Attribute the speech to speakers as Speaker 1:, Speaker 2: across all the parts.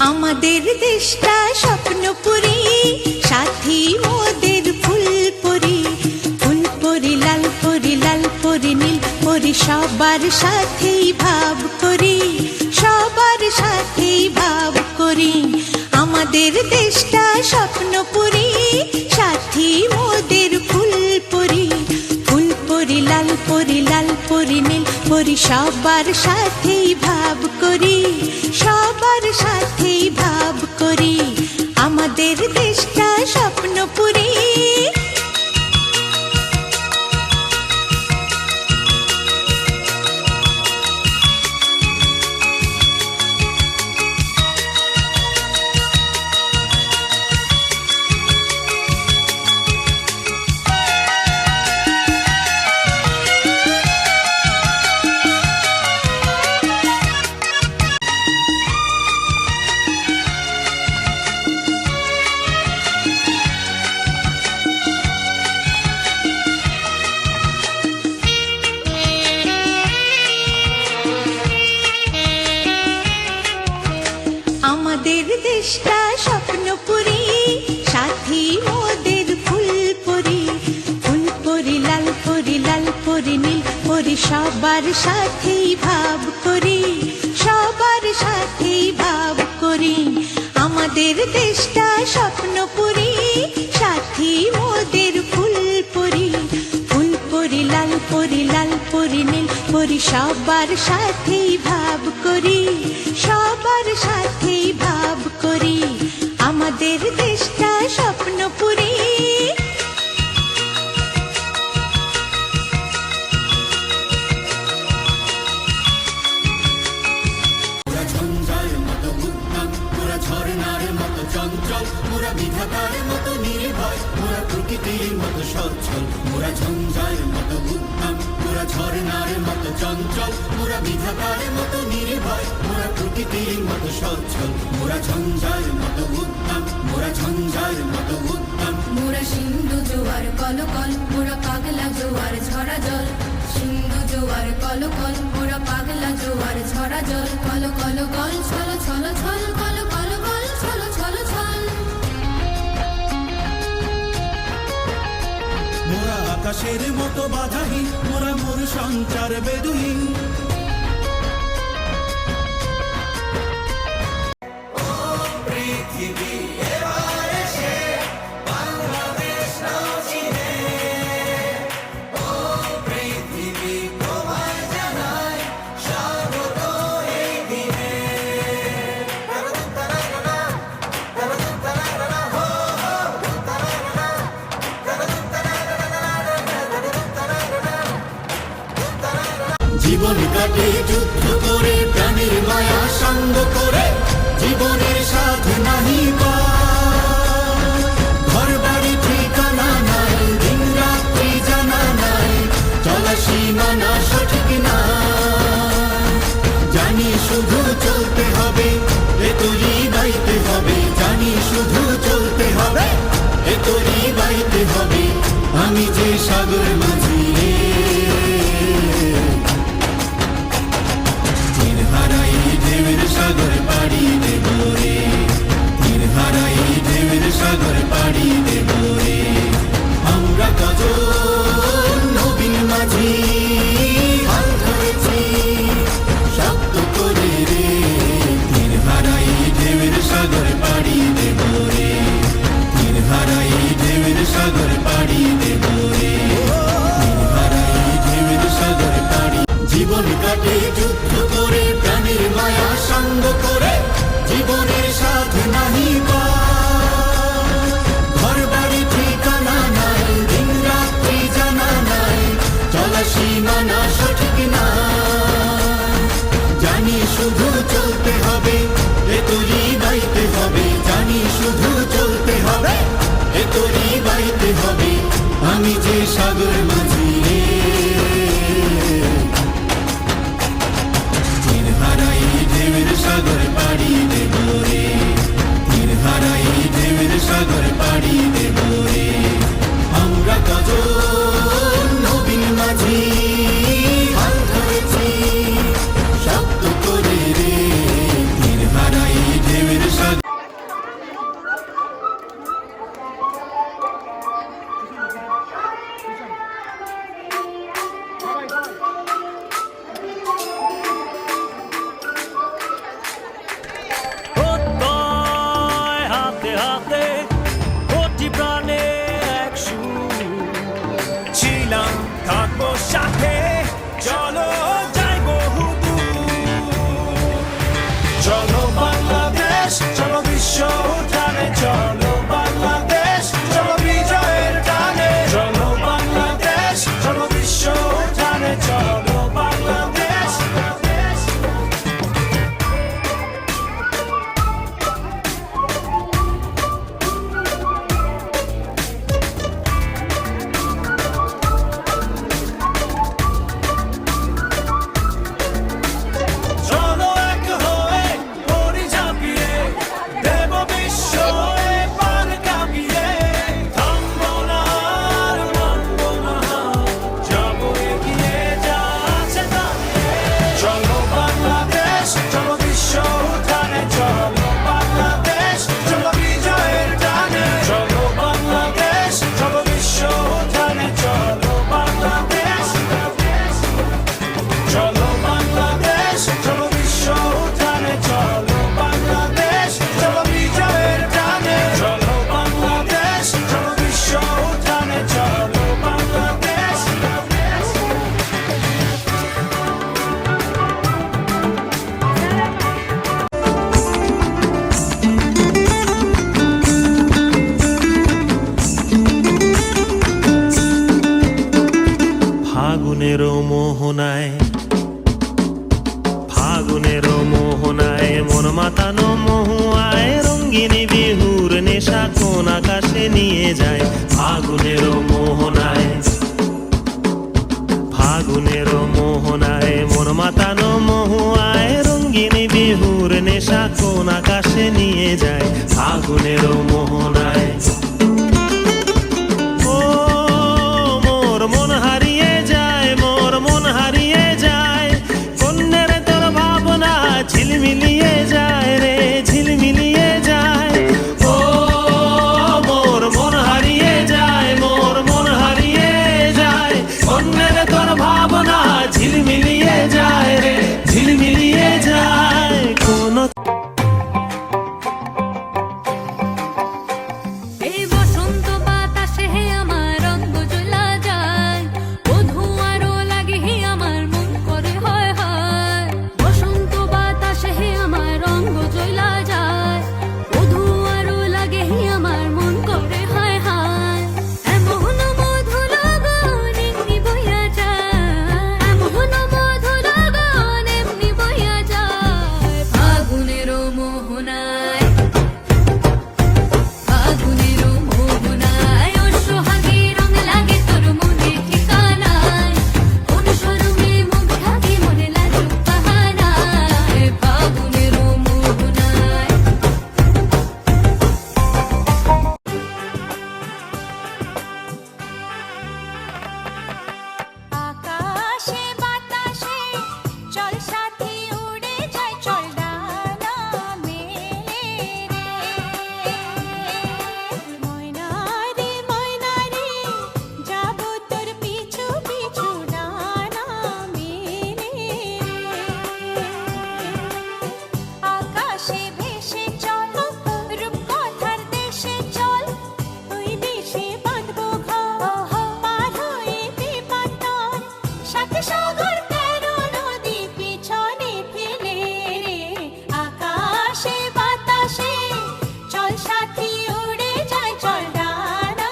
Speaker 1: আমাদের দেশটা স্বপ্নপুরী, সাথী মোদের ফুলপুরি। ফুলপুরি লাল পরি, লাল পরি নীল পরি, সবার সাথেই ভাব করি, সবার সাথেই ভাব করি। আমাদের দেশটা স্বপ্নপুরী, সাথী মোদের ফুলপুরি। ফুলপুরি লাল পরি, লাল পরি নীল পরি, সবার সাথেই ভাব করি, সবার সাথেই ভাব করি। আমাদের দেশটা স্বপ্নপুরী। আমাদের দেশটা স্বপ্নপুরী, সাথী মোদের ফুলপুরি। ফুলপুরি লাল পরি, লাল পরি নীল পরি, সবার সাথেই ভাব করি, সবার সাথেই ভাব করি। আমাদের দেশটা স্বপ্নপুরী, সাথী মোদের ফুলপুরি। ফুলপুরি লাল পরি, লাল পরি নীল পরি, সবার সাথেই ভাব করি, সবার সাথেই ভাব করি। আমাদের দেশটা স্বপ্নপুরী।
Speaker 2: ঝর্ণার মতো চঞ্চল মোরা, বিধাতার মতো নির্ভয় মোরা, প্রকৃতির মতো সচ্ছল মোরা। ঝঞ্ঝার মতো উদ্যম মোরা, ঝর্ণার মতো চঞ্চল মোরা, বিধাতার মতো নির্ভয় মোরা, প্রকৃতির মতো সচ্ছল মোরা। ঝঞ্ঝার মতো উদ্যম মোরা, ঝঞ্ঝার মতো উদ্যম
Speaker 3: মোরা। সিন্ধু জোয়ার কলকল মোরা, পাগলা জোয়ার ঝরা জল। সিন্ধু জোয়ার কলকল মোরা, পাগলা জোয়ার ঝরা জল। কল কল গল ছল ছল ছল, কল কল গল ছল ছল ছল।
Speaker 2: মোরা আকাশের মতো বাধাহীন মোরা, মোর সঞ্চার বেদুহীন। জীবন কাটে যুদ্ধ করে, প্রাণের মায়া সঙ্গ করে, জীবনের সাথে নাহি পায়। ঘর বাড়ি ঠিকানা নাই, দিন রাত্রি জানা নাই, চলা সীমানা সঠিক না। জানি শুধু চলতে হবে, এ তোরই বাইতে হবে। জানি শুধু চলতে হবে, এ তোরই বাইতে হবে। আমি যে সাগর মাঝি রে, ঢেউয়ের সাগর পাড়ি দেব রে, তীর হারাই ঢেউয়ের সাগর পাড়ি দেব রে। আমরা কজন নবীন মাঝি হাল ধরেছি শক্ত করে রে, তীর হারাই ঢেউয়ের সাগর পাড়ি দেব রে, তীর হারাই ঢেউয়ের সাগর পাড়ি দেব রে, তীর হারাই ঢেউয়ের সাগর পাড়ি। জীবন কাটে যুদ্ধ করে, প্রাণের মায়া সঙ্গ করে, জীবনের সাথে নাহি পায়। ঘর বাড়ি ঠিকানা নাই, দিন রাত্রি জানা নাই, চলা সীমানা সঠিক না। জানি শুধু চলতে হবে, এ তোরই বাইতে হবে। জানি শুধু চলতে হবে, এ তোরই বাইতে হবে। আমি যে সাগর মাঝি রে, ঢেউয়ের সাগর পাড়ি দেব রে, তীর হারাই ঢেউয়ের সাগর পাড়ি দেব রে। আমরা কজন নবীন মাঝি হাল ধরেছি শক্ত করে রে, তীর হারাই ঢেউয়ের
Speaker 4: হাতে কোটি প্রাণে এক সুর ছিলাম থাকবো সাথে চলো যাই বহুদূর চলো বাংলাদেশ চলো বিশ্ব উঠানে চলো বাংলাদেশ চলো বিজয়ের টানে চলো বাংলাদেশ চলো বিশ্ব উঠানে চলো বাংলাদেশ চলো এক হয়ে পরি ঝাঁপিয়ে দেব বিশ্ব পার কাঁপিয়ে থামবো না আর মানবো না যাবো এগিয়ে যা আছে দাঁড়িয়ে চলো বাংলাদেশ চলো বিশ্ব উঠানে চলো বাংলাদেশ চলো বিজয়ের টানে চলো বাংলাদেশ চলো বিশ্ব উঠানে চলো বাংলাদেশ চলো বাংলাদেশ চলো বিশ্ব উঠানে চলো বাংলাদেশ চলো বিজয়ের টানে চলো বাংলাদেশ চলো বিশ্ব উঠানে চলো বাংলাদেশ ফাগুনেরও মোহনায় মন মাতানো মহুয়ায় রঙ্গিনী বিহুর নেশা কোন আকাশে নিয়ে যায় ফাগুনেরও মোহনায় মন মাতানো মহুয়ায় রঙ্গিনী বিহুর নেশা কোন আকাশে নিয়ে যায় ফাগুনেরও মোহনায় ও মোর মন হারিয়ে যায় মোর মন হারিয়ে যায় কন্যের তোর ভাবনা ঝিলমিলিয়ে যায় রে ঝিলমিলিয়ে যায় ও মোর মন হারিয়ে যায় মোর মন হারিয়ে যায় কন্যের তোর ভাবনা ঝিলমিলিয়ে যায় রে ঝিলমিলিয়ে যায় কোন
Speaker 3: এই বসন্ত বাতাসে হে আমার রঙ্গ জ্বলা যায় বধূ আরো লাগে হে আমার মন করে হয় হয় বসন্ত বাতাসে হে আমার রঙ্গ জ্বলা যায় বধূ আরো লাগে হে আমার মন করে হয় হয় এমন মধু লগন এমনি বইয়া যায় এমন মধু লগন এমনি বইয়া যায় ফাগুনেরও মোহনায় ফাগুনেরও মোহনায় ওর সোহাগে রং লাগে তোর মনে ঠিকানায় কোন শরমে মুখ ঢাকে মনে লাজুক বাহানায় ফাগুনেরও মোহনায়
Speaker 1: আকাশে বাতাসে চল সাথী উড়ে যায় চল ডানা মেলে রে ময়না রে যাব তোর পিছু পিছু ডানা মেলে আকাশে ভেসে চল রূপকথার দেশে চল ওই দেশে বাঁধবো ঘর পার হয়ে বেপাতার সাথে সাগর তেরো নদী পিছনে ফেলে রে আকাশে বাতাসে চল সাথী উড়ে যায় চল ডানা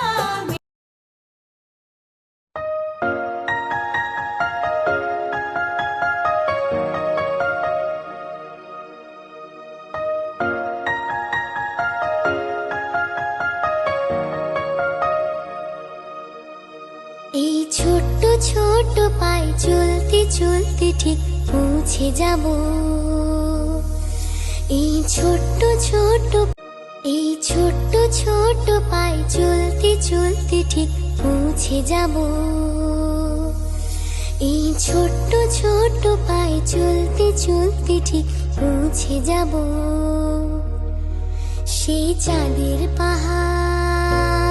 Speaker 5: এই ছোট্ট ছোট্ট পায়ে চলতে চলতে ঠিক পৌঁছে যাব এই ছোট্ট ছোট্ট পায়ে চলতে চলতে ঠিক পৌঁছে যাব এই ছোট্ট ছোট্ট পায়ে চলতে চলতে ঠিক পৌঁছে যাব সেই চাঁদের পাহাড়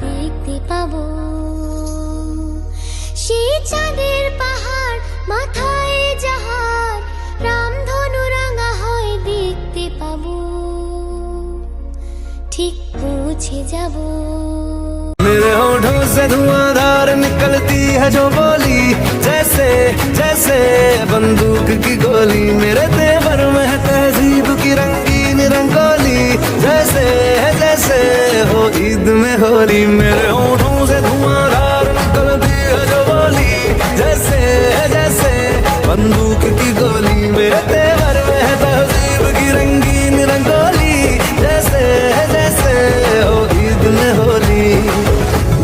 Speaker 5: দেখতে পাবো সেই চাঁদের পাহাড় মাথায় যাহার রামধনু রাঙা হয় দেখতে পাবো ঠিক পৌঁছে যাব।
Speaker 6: मेरे होठों से धुआंधार निकलती है जो बोली, जैसे जैसे बंदूक की गोली। मेरे तेवर में है तहजीब की रंगीन रंगोली, जैसे जैसे हो ईद में होली। मेरे होठों से धुआंधार निकलती है जो बोली, जैसे जैसे बंदूक की गोली। मेरे तेवर में है तहजीब की रंगीन रंगोली, जैसे जैसे हो ईद में होली।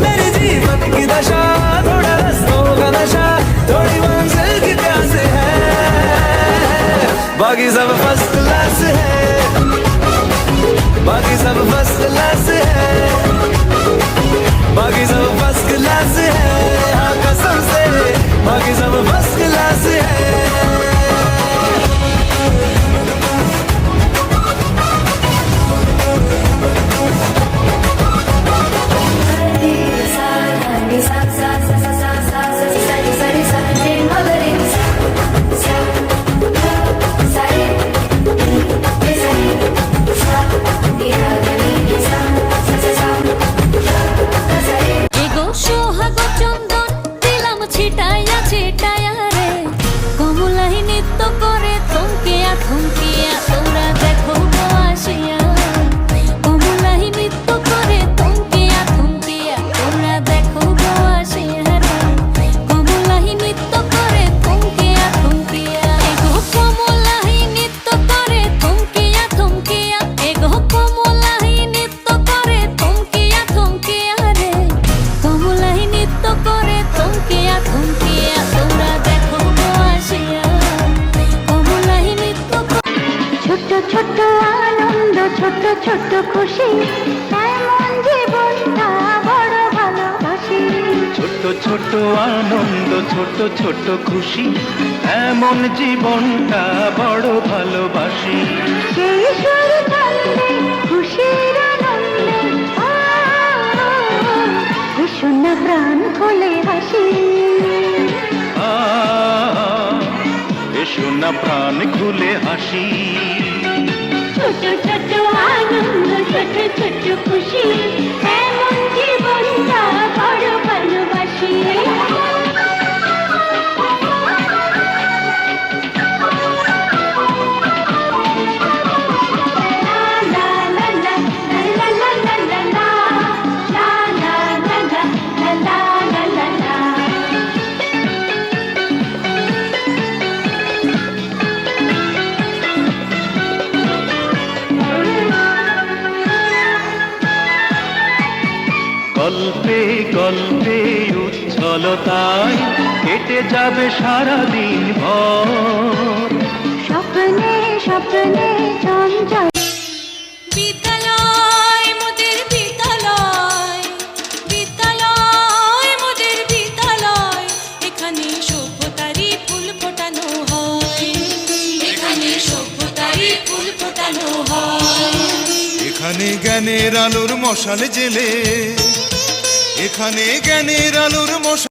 Speaker 6: मेरे जीवन की दशा थोड़ा रस्तों का नशा, थोड़ी मंजिल की प्यास है, बाकी सब फर्स्ट क्लास है, बाकी सब फर्स्ट क्लास है, बाकी सब फर्स्ट क्लास है। हाँ कसम से बाकी सब फर्स्ट क्लास है।
Speaker 1: এগো সোহাগ চন্দন দিলাম ছিটাইয়া ছিটাইয়া রে, কমলাই নৃত্য করে থমকিয়া থমকিয়া তোমরা দেখো গো আসিয়া। কমলাই নৃত্য করে থমকিয়া থমকিয়া তোমরা দেখো গো আসিয়া রে, কমলাই নৃত্য করে থমকিয়া থমকিয়া। এগো কমলাই নৃত্য করে থমকিয়া থমকিয়া, এগো কমলাই নৃত্য করে থমকিয়া থমকিয়া রে, কমলাই নৃত্য করে থমকিয়া থমকিয়া তোমরা দেখো গো আসিয়া। কমলাই নৃত্য
Speaker 5: ছোট্ট ছোট্ট আনন্দ, ছোট্ট ছোট্ট খুশি, এমন জীবনটা বড় ভালোবাসি।
Speaker 4: ছোট ছোট আনন্দ, ছোট ছোট খুশি, এমন জীবনটা বড় ভালোবাসি।
Speaker 5: সেই সুর ছন্দে খুশির আনন্দে ভীষণ প্রাণ খুলে হাসি।
Speaker 4: এসো না প্রাণ খুলে হাসি।
Speaker 5: ছোট ছোট আনন্দ, ছোট ছোট খুশি, এমন জীবনটা বড় ভালোবাসি।
Speaker 4: গল্পে গল্পে উচ্ছলতায় কেটে যাবে সারাদিন ভর।
Speaker 5: স্বপ্নে স্বপ্নে চঞ্চল
Speaker 1: বিদ্যালয় মোদের বিদ্যালয়, বিদ্যালয় মোদের বিদ্যালয়, এখানে সভ্যতারই ফুল ফোটানো হয়, এখানে সভ্যতারই ফুল ফোটানো হয়।
Speaker 7: এখানে জ্ঞানের আলোর মশাল জেলে, এখানে জ্ঞানের আলোর মশাল